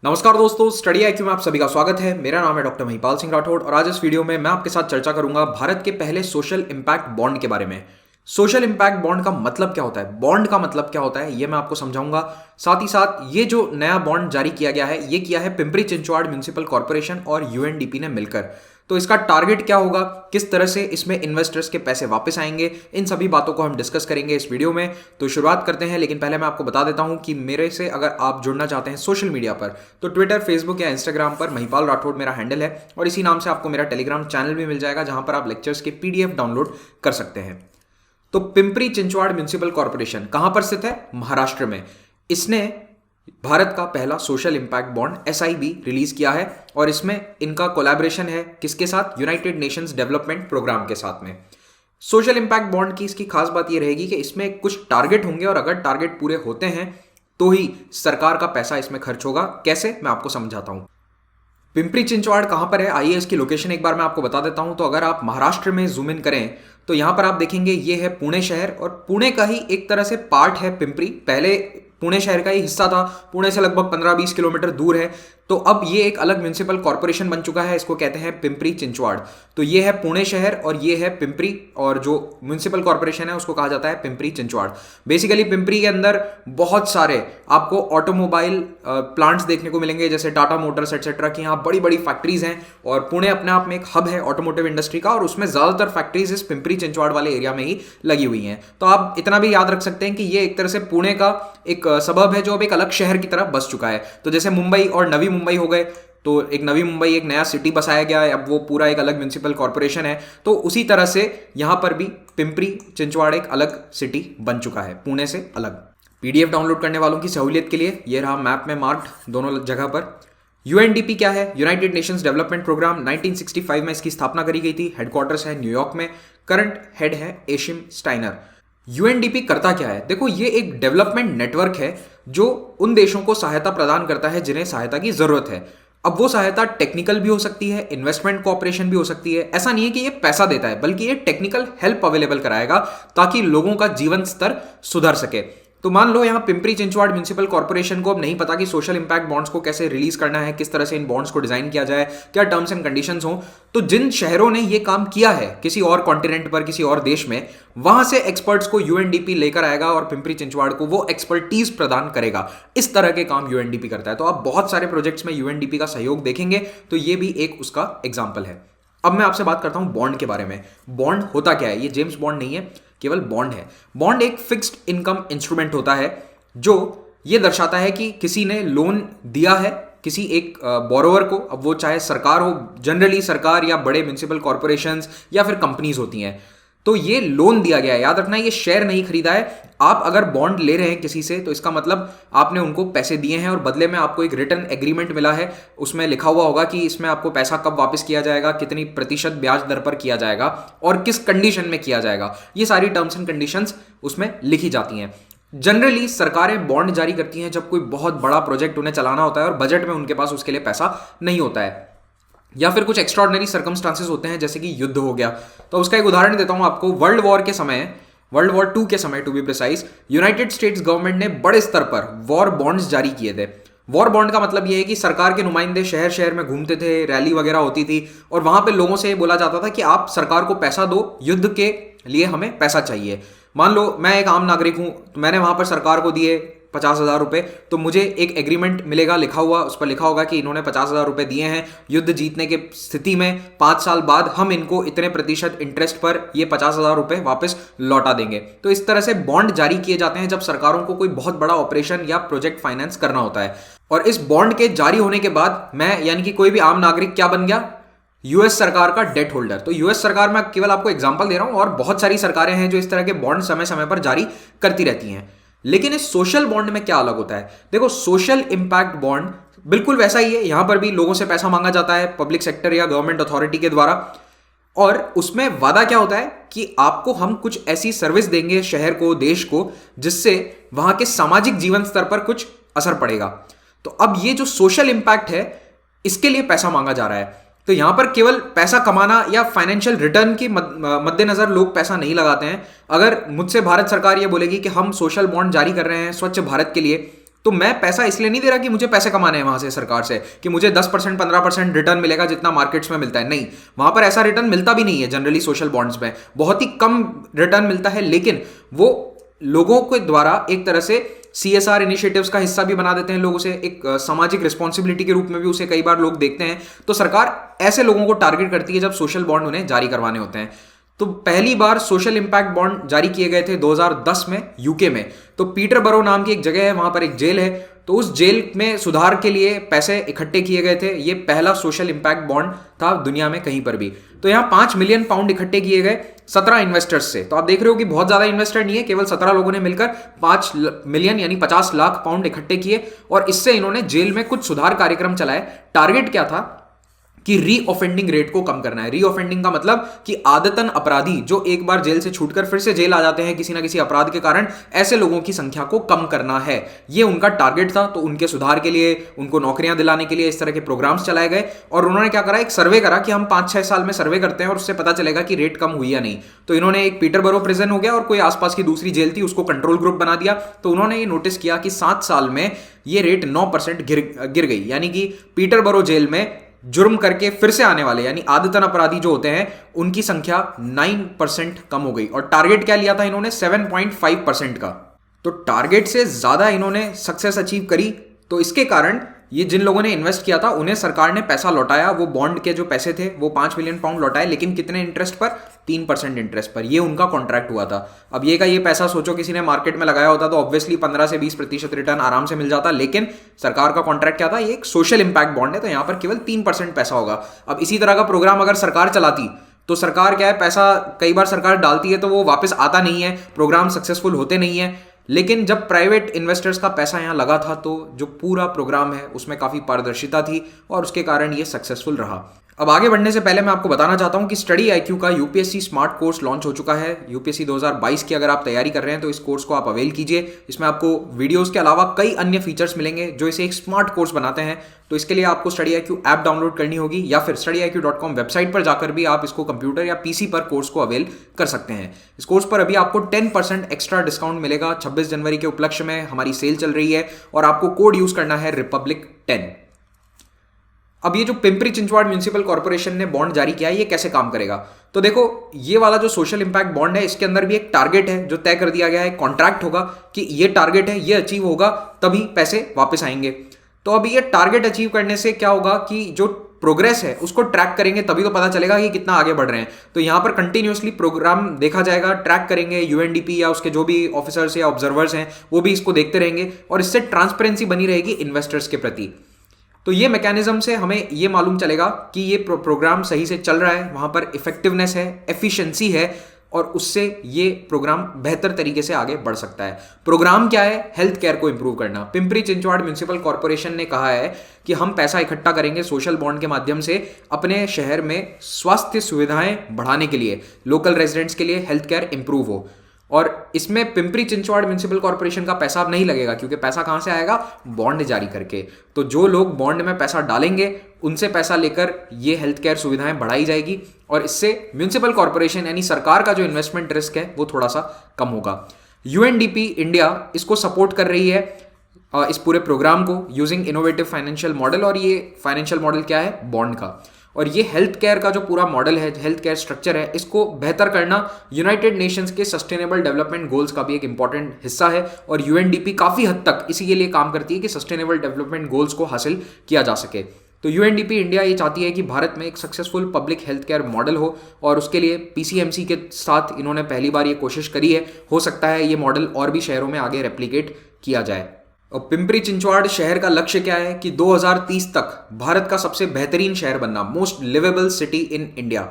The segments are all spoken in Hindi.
नमस्कार दोस्तों, स्टडी आईक्यू में आप सभी का स्वागत है। मेरा नाम है डॉक्टर महिपाल सिंह राठौड़ और आज इस वीडियो में मैं आपके साथ चर्चा करूंगा भारत के पहले सोशल इंपैक्ट बॉन्ड के बारे में। सोशल इंपैक्ट बॉन्ड का मतलब क्या होता है, बॉन्ड का मतलब क्या होता है, ये मैं आपको समझाऊंगा। साथ ही साथ ये जो नया बॉन्ड जारी किया गया है, ये किया है पिंपरी चिंचवाड़ म्युनिसिपल कॉर्पोरेशन और यूएनडीपी ने मिलकर। तो इसका टारगेट क्या होगा, किस तरह से इसमें इन्वेस्टर्स के पैसे वापस आएंगे, इन सभी बातों को हम डिस्कस करेंगे इस वीडियो में। तो शुरुआत करते हैं, लेकिन पहले मैं आपको बता देता हूं कि मेरे से अगर आप जुड़ना चाहते हैं सोशल मीडिया पर, तो ट्विटर, फेसबुक या इंस्टाग्राम पर महिपाल राठौड़ मेरा हैंडल है और इसी नाम से आपको मेरा टेलीग्राम चैनल भी मिल जाएगा, जहां पर आप लेक्चर्स के पीडीएफ डाउनलोड कर सकते हैं। तो पिंपरी चिंचवाड़ म्युनिसिपल कॉर्पोरेशन कहां पर स्थित है? महाराष्ट्र में। इसने भारत का पहला social impact bond SIB release किया है और इसमें इनका कोलैबोरेशन है किसके साथ? यूनाइटेड नेशंस डेवलपमेंट प्रोग्राम के साथ में। सोशल इंपैक्ट बॉन्ड की इसकी खास बात यह रहेगी कि इसमें कुछ टारगेट होंगे और अगर टारगेट पूरे होते हैं तो ही सरकार का पैसा इसमें खर्च होगा। कैसे, मैं आपको समझाता हूं। पिंपरी चिंचवाड़ कहां पर है, आइए इसकी लोकेशन एक बार मैं आपको बता देता हूं। तो अगर आप महाराष्ट्र में जूम इन करें तो यहां पर आप देखेंगे ये है पुणे शहर और पुणे का ही एक तरह से पार्ट है पिंपरी। पहले पुणे शहर का ही हिस्सा था, पुणे से लगभग 15-20 किलोमीटर दूर है। तो अब ये एक अलग म्युनिसिपल कॉर्पोरेशन बन चुका है, इसको कहते हैं पिंपरी चिंचवाड़। तो ये है पुणे शहर और ये है पिंपरी, और जो म्युनिसिपल कॉर्पोरेशन है उसको कहा जाता है पिंपरी चिंचवाड़। बेसिकली पिंपरी के अंदर बहुत सारे आपको ऑटोमोबाइल प्लांट्स देखने को मिलेंगे, जैसे टाटा मोटर्स एक्सेट्रा की यहाँ बड़ी बड़ी फैक्ट्रीज हैं। और पुणे अपने आप में एक हब है ऑटोमोटिव इंडस्ट्री का, और उसमें ज्यादातर फैक्ट्रीज इस पिंपरी चिंचवाड़ वाले एरिया में ही लगी हुई हैं। तो आप इतना भी याद रख सकते हैं कि ये एक तरह से पुणे का एक सबब है जो अब एक अलग शहर की तरफ बस चुका है। तो जैसे मुंबई और नवी मुंबई हो गए, तो एक नवी मुंबई एक नया सिटी बसाया गया है, अब वो पूरा एक अलग म्युनिसिपल कॉर्पोरेशन है। तो उसी तरह से यहां पर भी पिंपरी चिंचवाड़ एक अलग सिटी बन चुका है, पुणे से अलग। पीडीएफ डाउनलोड करने वालों की सहूलियत के लिए ये रहा मैप में मार्क्ड दोनों जगह पर। यूएनडीपी क्या है? United Nations development programme. 1965 में इसकी स्थापना करी गई थी। हेडक्वार्टर्स है न्यूयॉर्क में। करंट हेड है एशिम स्टाइनर। यूएनडीपी करता क्या है? देखो, ये एक डेवलपमेंट नेटवर्क है जो उन देशों को सहायता प्रदान करता है जिन्हें सहायता की जरूरत है। अब वो सहायता टेक्निकल भी हो सकती है, इन्वेस्टमेंट कोऑपरेशन भी हो सकती है। ऐसा नहीं है कि ये पैसा देता है, बल्कि ये टेक्निकल हेल्प अवेलेबल कराएगा ताकि लोगों का जीवन स्तर सुधर सके। तो मान लो यहाँ पिंपरी चिंचवाड़ म्युनिसिपल कॉर्पोरेशन को अब नहीं पता कि सोशल इंपैक्ट बॉन्ड्स को कैसे रिलीज करना है, किस तरह से इन बॉन्ड्स को डिजाइन किया जाए, क्या टर्म्स एंड कंडीशंस हो। तो जिन शहरों ने ये काम किया है किसी और कॉन्टिनेंट पर, किसी और देश में, वहां से एक्सपर्ट्स को यूएनडीपी लेकर आएगा और पिंपरी चिंचवाड़ को वो एक्सपर्टीज प्रदान करेगा। इस तरह के काम यूएनडीपी करता है। तो आप बहुत सारे प्रोजेक्ट्स में यूएनडीपी का सहयोग देखेंगे, तो ये भी एक उसका एग्जाम्पल है। अब मैं आपसे बात करता हूं बॉन्ड के बारे में। बॉन्ड होता क्या है? ये जेम्स बॉन्ड नहीं है, केवल बॉन्ड है। बॉन्ड एक फिक्स्ड इनकम इंस्ट्रूमेंट होता है जो ये दर्शाता है कि किसी ने लोन दिया है किसी एक बोरोवर को, अब वो चाहे सरकार हो, जनरली सरकार या बड़े म्युनिसिपल कॉर्पोरेशंस या फिर कंपनीज होती हैं। तो ये लोन दिया गया है, याद रखना, ये शेयर नहीं खरीदा है। आप अगर बॉन्ड ले रहे हैं किसी से तो इसका मतलब आपने उनको पैसे दिए हैं और बदले में आपको एक रिटर्न एग्रीमेंट मिला है। उसमें लिखा हुआ होगा कि इसमें आपको पैसा कब वापस किया जाएगा, कितनी प्रतिशत ब्याज दर पर किया जाएगा और किस कंडीशन में किया जाएगा। ये सारी टर्म्स एंड कंडीशंस उसमें लिखी जाती हैं। जनरली सरकारें बॉन्ड जारी करती हैं जब कोई बहुत बड़ा प्रोजेक्ट उन्हें चलाना होता है और बजट में उनके पास उसके लिए पैसा नहीं होता है, या फिर कुछ एक्स्ट्राऑर्डिनरी सर्कमस्टांसेस होते हैं, जैसे कि युद्ध हो गया। तो उसका एक उदाहरण देता हूं आपको। वर्ल्ड वॉर के समय, वर्ल्ड वॉर 2 के समय to be precise, United States government ने बड़े स्तर पर वॉर बॉन्ड्स जारी किए थे। वॉर बॉन्ड का मतलब यह है कि सरकार के नुमाइंदे शहर शहर में घूमते थे, रैली वगैरह होती थी और वहां पे लोगों से बोला जाता था कि आप सरकार को पैसा दो, युद्ध के लिए हमें पैसा चाहिए। मान लो मैं एक आम नागरिक हूं, तो मैंने वहां पर सरकार को दिए 50,000 रुपए, तो मुझे एक एग्रीमेंट मिलेगा लिखा हुआ, उस पर लिखा होगा कि इन्होंने 50,000 रुपए दिए हैं। युद्ध जीतने के स्थिति में 5 साल बाद हम इनको इतने प्रतिशत इंटरेस्ट पर ये 50,000 रुपए वापस लौटा देंगे। तो इस तरह से बॉन्ड जारी किए जाते हैं जब सरकारों को कोई बहुत बड़ा ऑपरेशन या प्रोजेक्ट फाइनेंस करना होता है। और इस बॉन्ड के जारी होने के बाद मैं, यानी कि कोई भी आम नागरिक, क्या बन गया? यूएस सरकार का डेट होल्डर। तो यूएस सरकार, मैं केवल आपको एग्जांपल दे रहा हूं, और बहुत सारी सरकारें हैं जो इस तरह के बॉन्ड समय समय पर जारी करती रहती हैं। लेकिन इस सोशल बॉन्ड में क्या अलग होता है? देखो, सोशल इंपैक्ट बॉन्ड बिल्कुल वैसा ही है। यहां पर भी लोगों से पैसा मांगा जाता है पब्लिक सेक्टर या गवर्नमेंट अथॉरिटी के द्वारा, और उसमें वादा क्या होता है कि आपको हम कुछ ऐसी सर्विस देंगे शहर को, देश को, जिससे वहां के सामाजिक जीवन स्तर पर कुछ असर पड़ेगा। तो अब ये जो सोशल इंपैक्ट है, इसके लिए पैसा मांगा जा रहा है। तो यहां पर केवल पैसा कमाना या फाइनेंशियल रिटर्न के मद्देनजर लोग पैसा नहीं लगाते हैं। अगर मुझसे भारत सरकार ये बोलेगी कि हम सोशल बॉन्ड जारी कर रहे हैं स्वच्छ भारत के लिए, तो मैं पैसा इसलिए नहीं दे रहा कि मुझे पैसे कमाने हैं वहां से सरकार से, कि मुझे 10% 15% रिटर्न मिलेगा जितना मार्केट्स में मिलता है। नहीं, वहां पर ऐसा रिटर्न मिलता भी नहीं है। जनरली सोशल बॉन्ड्स में बहुत ही कम रिटर्न मिलता है, लेकिन वो लोगों के द्वारा एक तरह से CSR इनिशिएटिव्स का हिस्सा भी बना देते हैं लोग उसे, एक सामाजिक रिस्पॉन्सिबिलिटी के रूप में भी उसे कई बार लोग देखते हैं। तो सरकार ऐसे लोगों को टारगेट करती है जब सोशल बॉन्ड उन्हें जारी करवाने होते हैं। तो पहली बार सोशल इंपैक्ट बॉन्ड जारी किए गए थे 2010 में यूके में। तो पीटरबरो नाम की एक जगह है, वहां पर एक जेल है, तो उस जेल में सुधार के लिए पैसे इकट्ठे किए गए थे। ये पहला सोशल इंपैक्ट बॉन्ड था दुनिया में कहीं पर भी। तो यहाँ 5 मिलियन पाउंड इकट्ठे किए गए 17 इन्वेस्टर्स से। तो आप देख रहे हो कि बहुत ज्यादा इन्वेस्टर नहीं है, केवल 17 लोगों ने मिलकर 5 मिलियन यानी 50 लाख पाउंड इकट्ठे किए, और इससे इन्होंने जेल में कुछ सुधार कार्यक्रम चलाए। टारगेट क्या था कि रीऑफेंडिंग रेट को कम करना है। रीऑफेंडिंग का मतलब कि आदतन अपराधी जो एक बार जेल से छूटकर फिर से जेल आ जाते हैं किसी ना किसी अपराध के कारण, ऐसे लोगों की संख्या को कम करना है। ये उनका टारगेट था। तो उनके सुधार के लिए, उनको नौकरियां दिलाने के लिए इस तरह के प्रोग्राम्स चलाए गए। और उन्होंने क्या करा, एक सर्वे करा कि हम 5-6 साल में सर्वे करते हैं और उससे पता चलेगा कि रेट कम हुई या नहीं। तो इन्होंने एक पीटरबरो प्रिजन हो गया और कोई आसपास की दूसरी जेल थी, उसको कंट्रोल ग्रुप बना दिया। तो उन्होंने ये नोटिस किया कि 7 साल में ये रेट 9% गिर गई, यानी कि पीटरबरो जेल में जुर्म करके फिर से आने वाले यानी आदतन अपराधी जो होते हैं उनकी संख्या 9% कम हो गई। और टारगेट क्या लिया था इन्होंने, 7.5% का। तो टारगेट से ज्यादा इन्होंने सक्सेस अचीव करी। तो इसके कारण ये जिन लोगों ने इन्वेस्ट किया था उन्हें सरकार ने पैसा लौटाया। वो बॉन्ड के जो पैसे थे वो 5 मिलियन पाउंड लौटाए, लेकिन कितने इंटरेस्ट पर, 3% इंटरेस्ट पर। ये उनका कॉन्ट्रैक्ट हुआ था। अब ये पैसा सोचो किसी ने मार्केट में लगाया होता तो ऑब्वियसली 15 से 20% रिटर्न आराम से मिल जाता, लेकिन सरकार का कॉन्ट्रैक्ट क्या था, ये एक सोशल इंपैक्ट बॉन्ड है, तो यहां पर केवल 3% पैसा होगा। अब इसी तरह का प्रोग्राम अगर सरकार चलाती तो सरकार क्या है, पैसा कई बार सरकार डालती है तो वो वापस आता नहीं है, प्रोग्राम सक्सेसफुल होते नहीं है। लेकिन जब प्राइवेट इन्वेस्टर्स का पैसा यहाँ लगा था तो जो पूरा प्रोग्राम है उसमें काफ़ी पारदर्शिता थी और उसके कारण ये सक्सेसफुल रहा। अब आगे बढ़ने से पहले मैं आपको बताना चाहता हूं कि स्टडी आईक्यू का यूपीएससी स्मार्ट कोर्स लॉन्च हो चुका है। यूपीएससी 2022 की अगर आप तैयारी कर रहे हैं तो इस कोर्स को आप अवेल कीजिए। इसमें आपको वीडियोस के अलावा कई अन्य फीचर्स मिलेंगे जो इसे एक स्मार्ट कोर्स बनाते हैं। तो इसके लिए आपको स्टडी आईक्यू ऐप डाउनलोड करनी होगी या फिर studyIQ.com वेबसाइट पर जाकर भी आप इसको कंप्यूटर या पीसी पर कोर्स को अवेल कर सकते हैं। इस कोर्स पर अभी आपको 10% एक्स्ट्रा डिस्काउंट मिलेगा। 26 जनवरी के उपलक्ष्य में हमारी सेल चल रही है और आपको कोड यूज करना है REPUBLIC10। अब ये जो पिंपरी चिंचवाड़ म्युनिसिपल कॉर्पोरेशन ने बॉन्ड जारी किया है ये कैसे काम करेगा, तो देखो ये वाला जो सोशल इंपैक्ट बॉन्ड है इसके अंदर भी एक टारगेट है जो तय कर दिया गया है, कॉन्ट्रैक्ट होगा कि ये टारगेट है, ये अचीव होगा तभी पैसे वापस आएंगे। तो अब ये टारगेट अचीव करने से क्या होगा कि जो प्रोग्रेस है उसको ट्रैक करेंगे तभी तो पता चलेगा कि कितना आगे बढ़ रहे हैं। तो यहां पर कंटिन्यूअसली प्रोग्राम देखा जाएगा, ट्रैक करेंगे, यूएनडीपी या उसके जो भी ऑफिसर्स या ऑब्जर्वर्स हैं वो भी इसको देखते रहेंगे और इससे ट्रांसपेरेंसी बनी रहेगी इन्वेस्टर्स के प्रति। तो ये मैकेनिज्म से हमें ये मालूम चलेगा कि ये प्रोग्राम सही से चल रहा है, वहां पर इफेक्टिवनेस है, एफिशिएंसी है और उससे ये प्रोग्राम बेहतर तरीके से आगे बढ़ सकता है। प्रोग्राम क्या है, हेल्थ केयर को इंप्रूव करना। पिंपरी चिंचवाड़ म्युनिसिपल कॉर्पोरेशन ने कहा है कि हम पैसा इकट्ठा करेंगे सोशल बॉन्ड के माध्यम से अपने शहर में स्वास्थ्य सुविधाएं बढ़ाने के लिए, लोकल रेजिडेंट्स के लिए हेल्थ केयर इंप्रूव हो। और इसमें पिंपरी चिंचवाड़ म्युनिसिपल कॉर्पोरेशन का पैसा अब नहीं लगेगा क्योंकि पैसा कहां से आएगा, बॉन्ड जारी करके। तो जो लोग बॉन्ड में पैसा डालेंगे उनसे पैसा लेकर ये हेल्थ केयर सुविधाएं बढ़ाई जाएगी और इससे म्युनिसिपल कॉर्पोरेशन यानी सरकार का जो इन्वेस्टमेंट रिस्क है वो थोड़ा सा कम होगा। यूएनडीपी इंडिया इसको सपोर्ट कर रही है इस पूरे प्रोग्राम को यूजिंग इनोवेटिव फाइनेंशियल मॉडल। और ये फाइनेंशियल मॉडल क्या है, बॉन्ड का। और ये हेल्थ केयर का जो पूरा मॉडल है, हेल्थ केयर स्ट्रक्चर है, इसको बेहतर करना यूनाइटेड नेशंस के सस्टेनेबल डेवलपमेंट गोल्स का भी एक इंपॉर्टेंट हिस्सा है। और यूएनडीपी काफी हद तक इसी के लिए काम करती है कि सस्टेनेबल डेवलपमेंट गोल्स को हासिल किया जा सके। तो यूएनडीपी इंडिया ये चाहती है कि भारत में एक successful public health care model हो और उसके लिए पीसीएमसी के साथ इन्होंने पहली बार ये कोशिश करी है। हो सकता है ये मॉडल और भी शहरों में आगे रेप्लिकेट किया जाए। और पिंपरी चिंचवाड़ शहर का लक्ष्य क्या है कि 2030 तक भारत का सबसे बेहतरीन शहर बनना, most liveable city in India.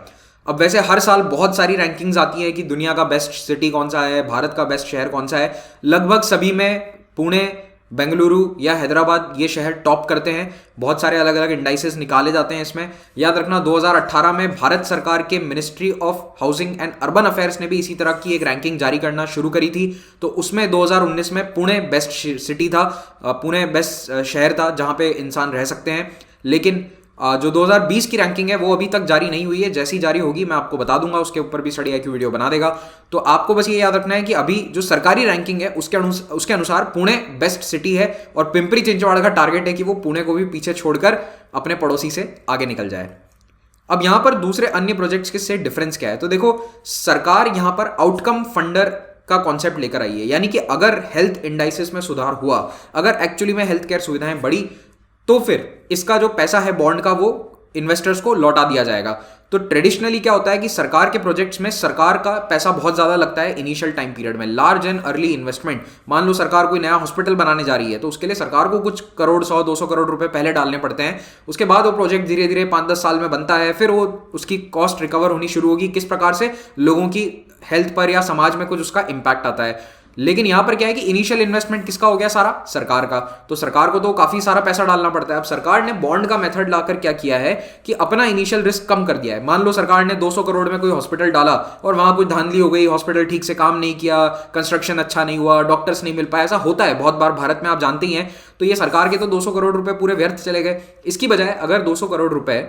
अब वैसे हर साल बहुत सारी रैंकिंग्स आती है कि दुनिया का बेस्ट सिटी कौन सा है, भारत का बेस्ट शहर कौन सा है। लगभग सभी में पुणे, बेंगलुरु या हैदराबाद ये शहर टॉप करते हैं। बहुत सारे अलग अलग इंडाइसेस निकाले जाते हैं इसमें। याद रखना 2018 में भारत सरकार के ministry of housing and urban affairs ने भी इसी तरह की एक रैंकिंग जारी करना शुरू करी थी। तो उसमें 2019 में पुणे बेस्ट सिटी था, पुणे बेस्ट शहर था जहां पे इंसान रह सकते हैं। लेकिन जो 2020 की रैंकिंग है वो अभी तक जारी नहीं हुई है, जैसी जारी होगी मैं आपको बता दूंगा, उसके ऊपर भी स्टडी IQ वीडियो बना देगा। तो आपको बस ये याद रखना है कि अभी जो सरकारी रैंकिंग है उसके अनुसार पुणे बेस्ट सिटी है, और पिंपरी चिंचवाड़ का टारगेट है कि वो पुणे को भी पीछे छोड़कर अपने पड़ोसी से आगे निकल जाए। अब यहां पर दूसरे अन्य प्रोजेक्ट्स के से डिफरेंस क्या है, तो देखो सरकार यहां पर आउटकम फंडर का कॉन्सेप्ट लेकर आई है, यानी कि अगर हेल्थ इंडाइसिस में सुधार हुआ, अगर एक्चुअली में हेल्थ केयर सुविधाएं बढ़ी, तो फिर इसका जो पैसा है बॉन्ड का वो इन्वेस्टर्स को लौटा दिया जाएगा। तो ट्रेडिशनली क्या होता है कि सरकार के प्रोजेक्ट्स में सरकार का पैसा बहुत ज्यादा लगता है इनिशियल टाइम पीरियड में, लार्ज एंड अर्ली इन्वेस्टमेंट। मान लो सरकार कोई नया हॉस्पिटल बनाने जा रही है, तो उसके लिए सरकार को कुछ करोड़ 100-200 करोड़ रुपए पहले डालने पड़ते हैं। उसके बाद वो प्रोजेक्ट धीरे धीरे 5-10 साल में बनता है, फिर वो उसकी कॉस्ट रिकवर होनी शुरू होगी, किस प्रकार से लोगों की हेल्थ पर या समाज में कुछ उसका इंपैक्ट आता है। लेकिन यहां पर क्या है कि इनिशियल इन्वेस्टमेंट किसका हो गया, सारा सरकार का। तो सरकार को तो काफी सारा पैसा डालना पड़ता है। अब सरकार ने बॉन्ड का मेथड लाकर क्या किया है कि अपना इनिशियल रिस्क कम कर दिया है। मान लो सरकार ने 200 करोड़ में कोई हॉस्पिटल डाला और वहां कुछ धांधली हो गई, हॉस्पिटल ठीक से काम नहीं किया, कंस्ट्रक्शन अच्छा नहीं हुआ, डॉक्टर्स नहीं मिल पाया, ऐसा होता है बहुत बार भारत में, आप जानते ही हैं। तो ये सरकार के तो 200 करोड़ रुपए पूरे व्यर्थ चले गए। इसकी बजाय अगर 200 करोड़ रुपए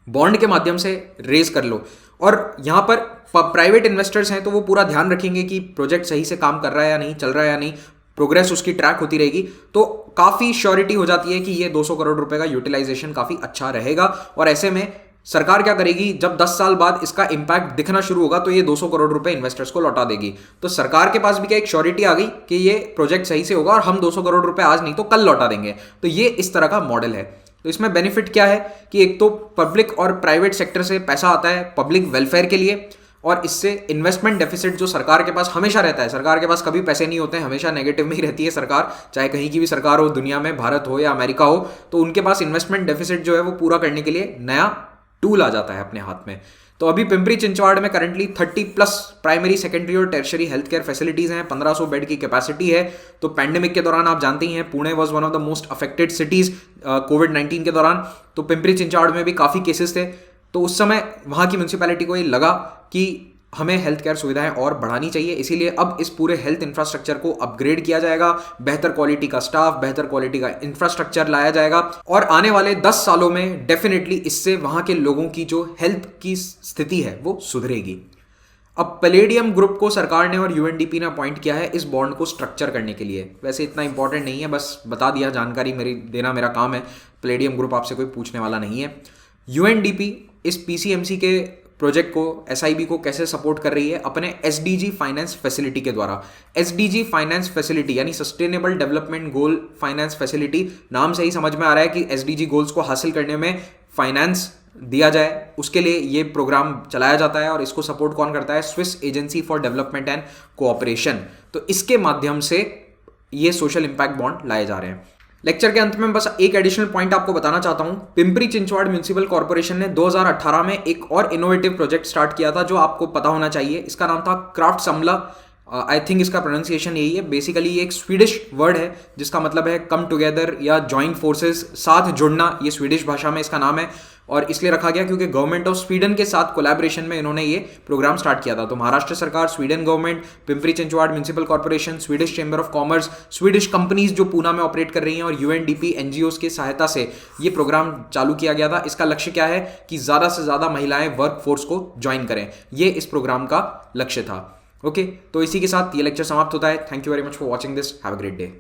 बॉन्ड के माध्यम से रेज कर लो, और यहां पर प्राइवेट इन्वेस्टर्स हैं तो वो पूरा ध्यान रखेंगे कि प्रोजेक्ट सही से काम कर रहा है या नहीं, चल रहा है या नहीं, प्रोग्रेस उसकी ट्रैक होती रहेगी, तो काफी श्योरिटी हो जाती है कि ये 200 करोड़ रुपए का यूटिलाइजेशन काफी अच्छा रहेगा। और ऐसे में सरकार क्या करेगी, जब 10 साल बाद इसका इंपैक्ट दिखना शुरू होगा तो ये 200 करोड़ रुपए इन्वेस्टर्स को लौटा देगी। तो सरकार के पास भी क्या एक श्योरिटी आ गई कि ये प्रोजेक्ट सही से होगा और हम 200 करोड़ रुपए आज नहीं तो कल लौटा देंगे। तो ये इस तरह का मॉडल है। तो इसमें बेनिफिट क्या है कि एक तो पब्लिक और प्राइवेट सेक्टर से पैसा आता है पब्लिक वेलफेयर के लिए, और इससे इन्वेस्टमेंट डेफिसिट जो सरकार के पास हमेशा रहता है, सरकार के पास कभी पैसे नहीं होते हैं, हमेशा नेगेटिव में ही रहती है सरकार, चाहे कहीं की भी सरकार हो दुनिया में, भारत हो या अमेरिका हो, तो उनके पास इन्वेस्टमेंट डेफिसिट जो है वो पूरा करने के लिए नया टूल आ जाता है अपने हाथ में। तो अभी पिंपरी चिंचवाड़ में करंटली 30+ प्राइमरी, सेकेंडरी और टर्शियरी हेल्थ केयर फैसिलिटीज हैं, 1500 बेड की कैपेसिटी है। तो पैंडेमिक के दौरान आप जानते ही हैं Pune was one of the most affected cities कोविड-19 के दौरान। तो पिंपरी चिंचवाड़ में भी काफी केसेस थे, तो उस समय वहां की म्यूनिसिपैलिटी को ये लगा कि हमें हेल्थ केयर सुविधाएं और बढ़ानी चाहिए, इसीलिए अब इस पूरे हेल्थ इंफ्रास्ट्रक्चर को अपग्रेड किया जाएगा, बेहतर क्वालिटी का स्टाफ, बेहतर क्वालिटी का इंफ्रास्ट्रक्चर लाया जाएगा, और आने वाले 10 सालों में डेफिनेटली इससे वहां के लोगों की जो हेल्थ की स्थिति है वो सुधरेगी। अब पैलेडियम ग्रुप को सरकार ने और UNDP ने अपॉइंट किया है इस बॉन्ड को स्ट्रक्चर करने के लिए। वैसे इतना इंपॉर्टेंट नहीं है, बस बता दिया, जानकारी देना मेरा काम है। पैलेडियम ग्रुप आपसे कोई पूछने वाला नहीं है। UNDP इस PCMC के प्रोजेक्ट को, SIB को कैसे सपोर्ट कर रही है, अपने SDG फाइनेंस फैसिलिटी के द्वारा। SDG फाइनेंस फैसिलिटी यानी sustainable development goal finance facility, नाम से ही समझ में आ रहा है कि SDG गोल्स को हासिल करने में फाइनेंस दिया जाए, उसके लिए ये प्रोग्राम चलाया जाता है। और इसको सपोर्ट कौन करता है, Swiss agency for development and cooperation. तो इसके माध्यम से ये सोशल इंपैक्ट बॉन्ड लाए जा रहे हैं। लेक्चर के अंत में बस एक एडिशनल पॉइंट आपको बताना चाहता हूं। पिंपरी चिंचवाड़ म्युनिसिपल कॉर्पोरेशन ने 2018 में एक और इनोवेटिव प्रोजेक्ट स्टार्ट किया था जो आपको पता होना चाहिए। इसका नाम था क्राफ्ट समला। आई थिंक इसका प्रोनाउंसिएशन यही है। बेसिकली ये एक स्वीडिश वर्ड है जिसका मतलब है कम टुगेदर या जॉइंट फोर्सेस, साथ जुड़ना। ये स्वीडिश भाषा में इसका नाम है और इसलिए रखा गया क्योंकि गवर्नमेंट ऑफ स्वीडन के साथ कोलैबोरेशन में इन्होंने ये प्रोग्राम स्टार्ट किया था। तो महाराष्ट्र सरकार, Sweden government, Pimpri Chinchwad municipal corporation, Swedish chamber of commerce, Swedish companies जो पूना में ऑपरेट कर रही हैं और UNDP NGOs की सहायता से ये प्रोग्राम चालू किया गया था। इसका लक्ष्य क्या है कि ज़्यादा से ज़्यादा महिलाएं वर्क फोर्स को ज्वाइन करें, ये इस प्रोग्राम का लक्ष्य था। ओके, तो इसी के साथ ये लेक्चर समाप्त होता है। Thank you very much for watching this. Have a great day.